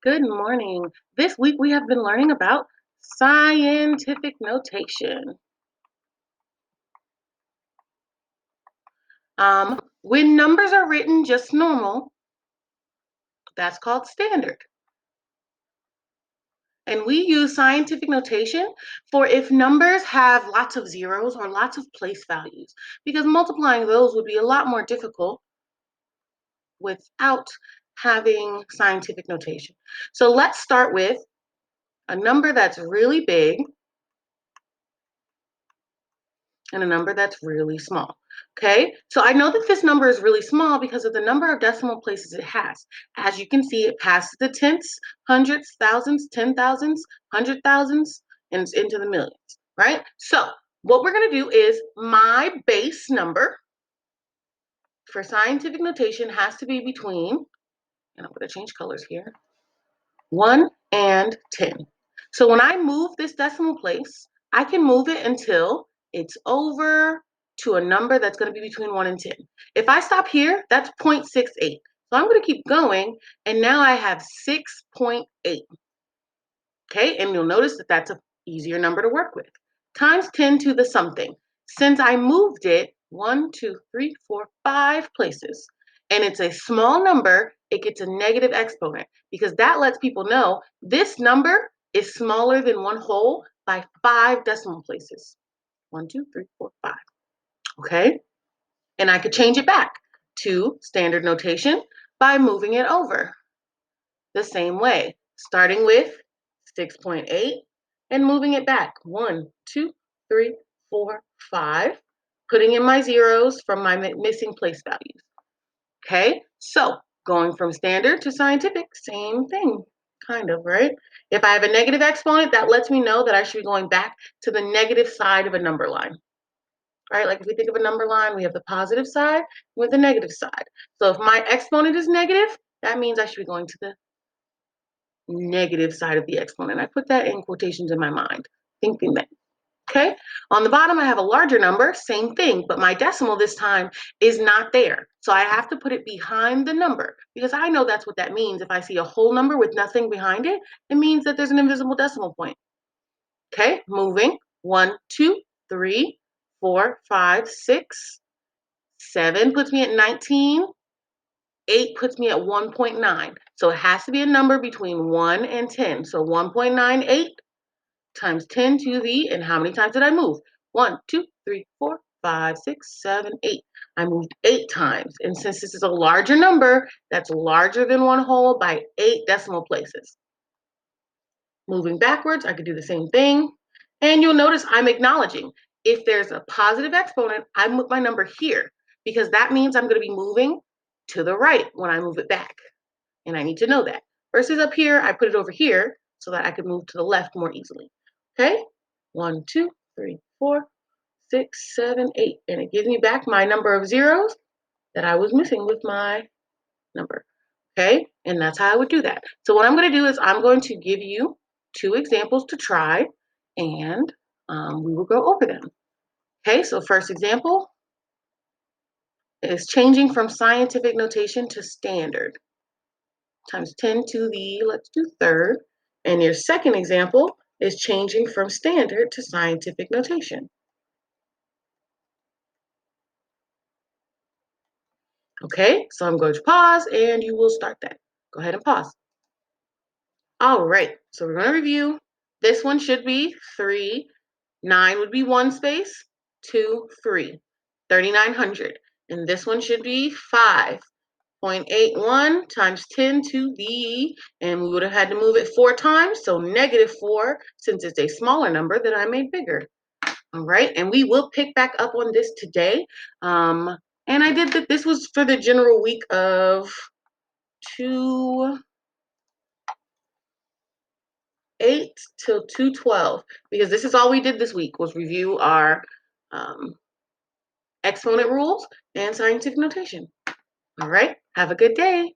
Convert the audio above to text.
Good morning. This week we have been learning about scientific notation. When numbers are written just normal, that's called standard. And we use scientific notation for if numbers have lots of zeros or lots of place values, because multiplying those would be a lot more difficult without having scientific notation. So let's start with a number that's really big and a number that's really small. Okay, so I know that this number is really small because of the number of decimal places it has. As you can see, it passes the tenths, hundredths, thousands, 10,000s, 100,000s, and it's into the millions, right? So what we're going to do is my base number for scientific notation has to be between, and I'm going to change colors here, 1 and 10. So when I move this decimal place, I can move it until it's over to a number that's going to be between 1 and 10. If I stop here, that's 0.68. So I'm going to keep going, and now I have 6.8. Okay, and you'll notice that that's an easier number to work with. Times 10 to the something. Since I moved it 1, 2, 3, 4, 5 places, and it's a small number, it gets a negative exponent because that lets people know this number is smaller than one whole by 5 decimal places. 1, 2, 3, 4, 5. Okay, and I could change it back to standard notation by moving it over the same way, starting with 6.8 and moving it back 1, 2, 3, 4, 5, putting in my zeros from my missing place values. Okay, so going from standard to scientific, same thing, kind of, right? If I have a negative exponent, that lets me know that I should be going back to the negative side of a number line. Right, like if we think of a number line, we have the positive side with the negative side. So if my exponent is negative, that means I should be going to the negative side of the exponent. I put that in quotations in my mind, thinking that. Okay, on the bottom I have a larger number, same thing, but my decimal this time is not there. So I have to put it behind the number because I know that's what that means. If I see a whole number with nothing behind it, it means that there's an invisible decimal point. Okay, moving 1, 2, 3, 4, 5, 6, 7 puts me at 19. 8 puts me at 1.9. So it has to be a number between 1 and 10. So 1.98 times 10 to the, and how many times did I move? 1, 2, 3, 4, 5, 6, 7, 8. I moved 8 times. And since this is a larger number, that's larger than one whole by 8 decimal places. Moving backwards, I could do the same thing. And you'll notice I'm acknowledging. If there's a positive exponent, I move my number here because that means I'm going to be moving to the right when I move it back. And I need to know that. Versus up here, I put it over here so that I can move to the left more easily. Okay? 1, 2, 3, 4, 6, 7, 8. And it gives me back my number of zeros that I was missing with my number. Okay? And that's how I would do that. So what I'm going to do is I'm going to give you 2 examples to try, and we will go over them. Okay, so first example is changing from scientific notation to standard. Times 10 to the, let's do third. And your second example is changing from standard to scientific notation. Okay, so I'm going to pause and you will start that. Go ahead and pause. All right, so we're going to review. This one should be 3. 9 would be 1 space, 2, 3. 3,900. And this one should be 5.81 times 10 to the, and we would have had to move it 4 times, so -4, since it's a smaller number that I made bigger. All right, and we will pick back up on this today. And I did that. This was for the general week of 2/8 till 2/12, because this is all we did this week was review our exponent rules and scientific notation. All right, have a good day.